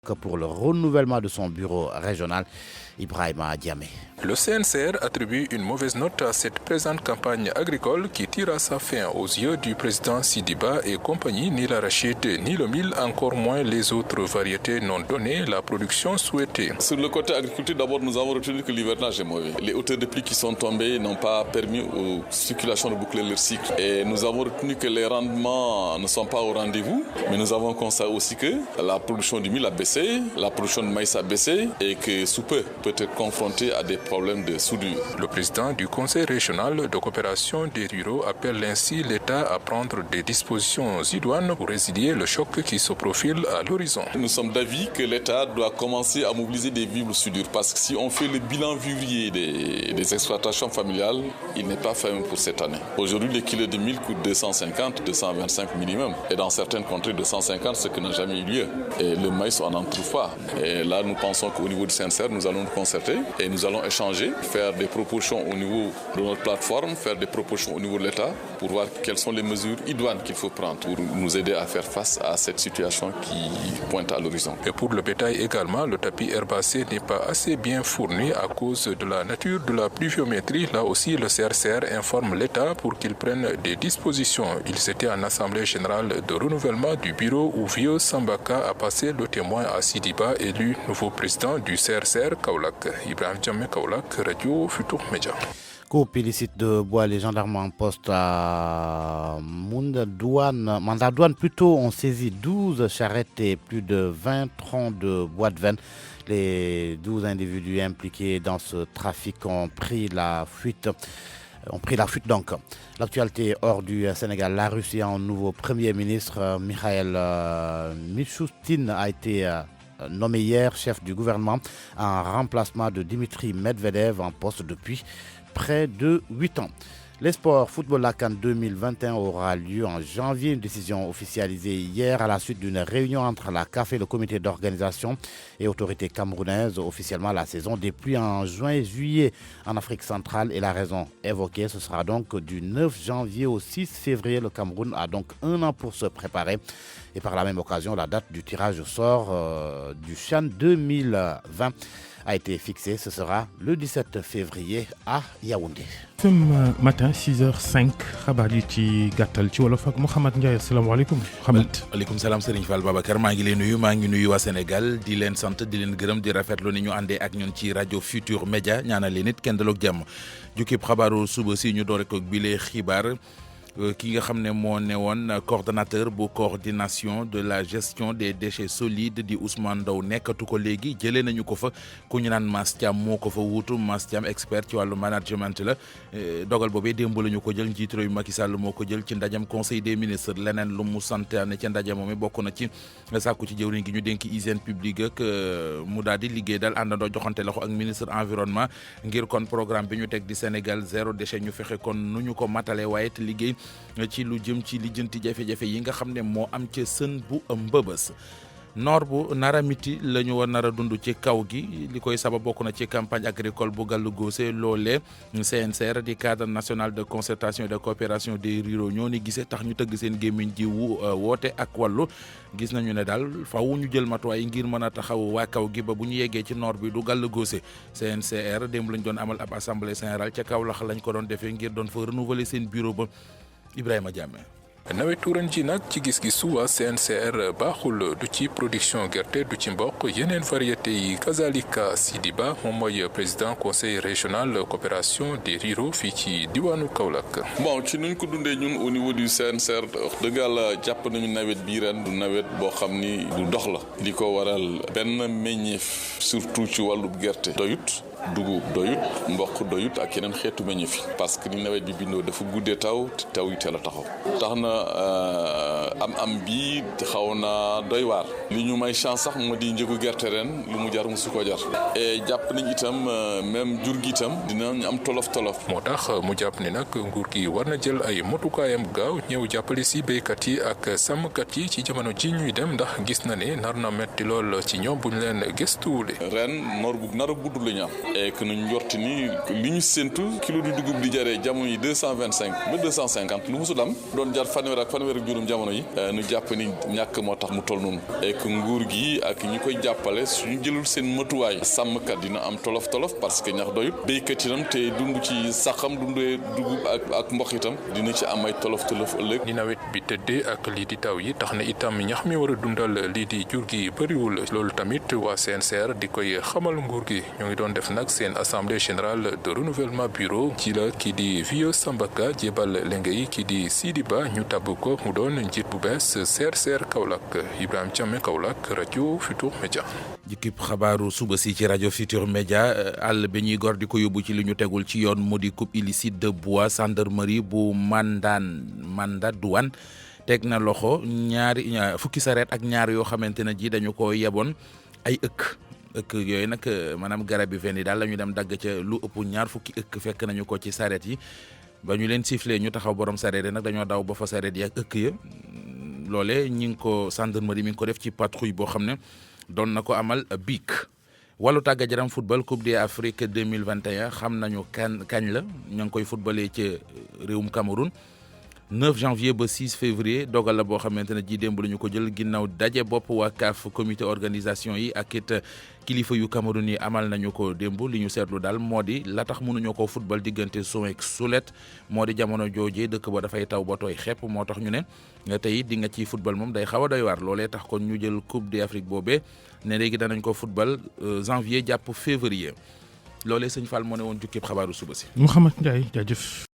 pour le renouvellement de son bureau régional, Ibrahima Diamé. Le CNCR attribue une mauvaise note à cette présente campagne agricole qui tire à sa fin aux yeux du président Sidiba et compagnie. Ni l'arachide ni le mil, encore moins les autres variétés n'ont donné la production souhaitée. Sur le côté agriculture, d'abord nous avons retenu que l'hivernage est mauvais. Les hauteurs de pluie qui sont tombées n'ont pas permis aux circulations de boucler leur cycle. Et nous avons retenu que les rendements ne sont pas au rendez-vous, mais nous avons constaté aussi que la production du mil a baissé, la production de maïs a baissé et que sous peu peut être confronté à des problèmes de soudure. Le président du Conseil régional de coopération des ruraux appelle ainsi l'État à prendre des dispositions idoines pour résilier le choc qui se profile à l'horizon. Nous sommes d'avis que l'État doit commencer à mobiliser des vivres soudures parce que si on fait le bilan vivrier des exploitations familiales, il n'est pas fermé pour cette année. Aujourd'hui, le kilo de mil coûte 250, 225 minimum et dans certaines contrées 250, ce qui n'a jamais eu lieu. Et le maïs, on n'en trouve pas. Et là, nous pensons qu'au niveau du CNCR, nous allons nous concerter et nous allons échanger, faire des propositions au niveau de notre plateforme, faire des propositions au niveau de l'État pour voir quelles sont les mesures idoines qu'il faut prendre pour nous aider à faire face à cette situation qui pointe à l'horizon. Et pour le bétail également, le tapis herbacé n'est pas assez bien fourni à cause de la nature de la pluviométrie. Là aussi, le CRCR informe l'État pour qu'il prenne des dispositions. Il s'était en assemblée générale de renouvellement du bureau où Vieux Sambaka a passé le témoin à Sidiba, élu nouveau président du CRCR Kaolack. Ibrahima Diamé, Kaolack, Radio Futur Média. Coupe illicite de bois, les gendarmes en poste à Mandat douane plutôt ont saisi 12 charrettes et plus de 20 troncs de bois de veine. Les 12 individus impliqués dans ce trafic ont pris la fuite donc. L'actualité hors du Sénégal, la Russie a un nouveau Premier ministre, Mikhail Mishustin, a été nommé hier chef du gouvernement en remplacement de Dimitri Medvedev en poste depuis près de 8 ans. Les sports, football la CAN 2021 aura lieu en janvier. Une décision officialisée hier à la suite d'une réunion entre la CAF et le comité d'organisation et autorités camerounaises. Officiellement, la saison débute en juin et juillet en Afrique centrale et la raison évoquée, ce sera donc du 9 janvier au 6 février. Le Cameroun a donc un an pour se préparer. Et par la même occasion, la date du tirage au sort du CHAN 2020 a été fixée. Ce sera le 17 février à Yaoundé. Ce matin 6h05 xabaar yi ci gàttal ci wolof ak Mouhamed Ndiaye asalaamaaleykum. waaleykum salaam Serigne Fall Babacar maa ngi leen nuyu waa Sénégal di leen sant di leen gërëm di rafetlu ni ñu àndee ak ñun ci rajo Futur Média ñaanal leen it kenn daloog jàmm jukkib xabaaru suba si ñu doore ko bile xibaar. Ki nga xam ne moo ne woon coordonnateur bu coordination de la gestion des déchets solides di Ousmane Ndaw nekkatu ko léegi jëlee nañu ko fa ku ñu naan Mass Thiam moo ko fa wuutu Mass Thiam expert ci wàllu management la dogal boobee démb la ñu ko jël njiitu réew Macky Sall moo ko jël ci ndajam conseil des ministres leneen lu mu santaane ca ndaje moom bokk na ci sàkku ci jëwriñ gi ñu dénk hygiène publique ak mu daal di liggéey daal àndandoo joxante loxo ak ministre environnement ngir kon programme bi ñu teg di Sénégal zéro déchet ñu fexe kon nu ñu ko matale waaye te liggéey ci lu jëm ci lijjanti jafe-jafe yi nga xam ne moo am ca sën bu Mbëbës noor bu nara miti la ñu war nar a dund ci kaw gi li koy sabab bokk na ci campagne agricole bu Gàllu Góose loolee CNCR di cadre national de concertation et de coopération des ruraux ñoo ni gisee tax ñu tëgg seen gémmiñ ji woote ak wàllu gis nañu ne daal faaw ñu jël matuwaay ngir mën a taxaw waa kaw gi ba bu ñu yeggee ci noor bi du Gàllu Góose CNCR démb lañ doon amal ab assemblée générale ca Kaolack lañ ko doon defee ngir doon fa renouveler seen bureau ba Ibrahima Diamé. nawetu ren ji nag ci gis-gisu waa CNCR baaxul du ci production gerte du ci mboq yeneen variété yi kazalika Sidiba moom mooy président conseil régional coopération des ruraux fii ci diwaanu Kaolack. bon ci nuñ ko dundee ñun au niveau du CNCR wax dëgg yàlla jàpp nañu nawet bii ren du nawet boo xam ni du dox la li ko waral benn meññeef surtout ci wàllu gerte doyut. dugub doyut mboq doyut ak yeneen xeetu meññeef yi parce que ni nawet bi bindoo dafa guddee taw yi teel a taxaw tax na am bi xaw na doy waar li ñu may chance sax moo di njëgu gerte ren lu mu jar mu su ko jar et jàpp nañ itam même jur gi itam dinañ am tolof moo tax mu jàpp ni nag nguur gi war na jël ay motukaayam gaaw ñëw jàppale si béykat yi ak sàmmkat yi ci jamono ji ñuy dem ndax gis na ne nar na metti lool ci ñoom bu ñu leen gëstuwule ren noor bu nar a gudd la ñu am et que ñu njorti ni li ñu séntu kilo du dugub di jaree jamono yi 225 ba 250 lu musul am doon jar fanweer ak juróom jamono yi ñu jàpp ni ñàkk moo tax mu toll noonu et que nguur gi ak ñi koy jàppale suñu jëlul seen matuwaay sàmmkat dina am tolof parce que ñax doyut béykat itam te dund ci saxam dundee dugub ak mboq itam dina ci am ay tolof ëllëg. ni nawet bi tëddee ak lii di taw yi tax na itam ñax mi war a dundal lii di jur gi bëriwul loolu tamit waa CNCR di koy xamal nguur gi ñoo ngi doon def nag seen assemblée générale de renouvellement bureau ci la kii di Vieux Sambaka jébal lenge yi kii di Sidi Ba ñu tabb ko mu doon njiit bu bees CRCR Kaolack Ibrahima Thiamé Kaolack rajo Futur Média. jukkib xabaaru suba si ci rajo Futur Média àll bi ñuy gor di ko yóbbu ci li ñu tegul ci yoon mu di coupe illicite de bois gendarmerie bu mandat douane teg na loxo fukki sareet ak ñaar yoo xamante ne ji dañu ko yeboon ay ëkk yooyu nag maanaam garab yi fen yi daal la ñu dem dagg ca lu ëpp ñaar fukki ëkk fekk nañu ko ci sareet yi ba ñu leen sifflé ñu taxaw borom sareet yi nag dañoo daw ba fa sareet yi ak ëkk ya loole ñi ngi ko gendarmerie mi ngi ko def ci patrouille boo xam ne doon na ko amal biig wàllu tàggat yaram football coupe d'Afrique 2021 xam nañu kañ la ñoo ngi koy footballé ci réewum Cameroun 9 janvier ba 6 février dogal la boo xamante ne ji démb la ñu ko jël ginnaaw daje bopp waa CAF comité organisation yi ak it kilifa yu Cameroun yi amal nañu ko démb li ñu seetlu daal moo di la tax mënuñoo ko football diggante Sousse ak Soulette moo di jamono joojee dëkk ba dafay taw ba tooy xepp moo tax ñu ne tey di nga ci football moom day xaw a doy waar loolee tax kon ñu jël coupe d'Afrique boobee ne léegi danañ ko football janvier jàpp février loolee sëñ Fall moo ne woon jukkib xabaaru suba si. Mouhamed Ndiaye jaajëf.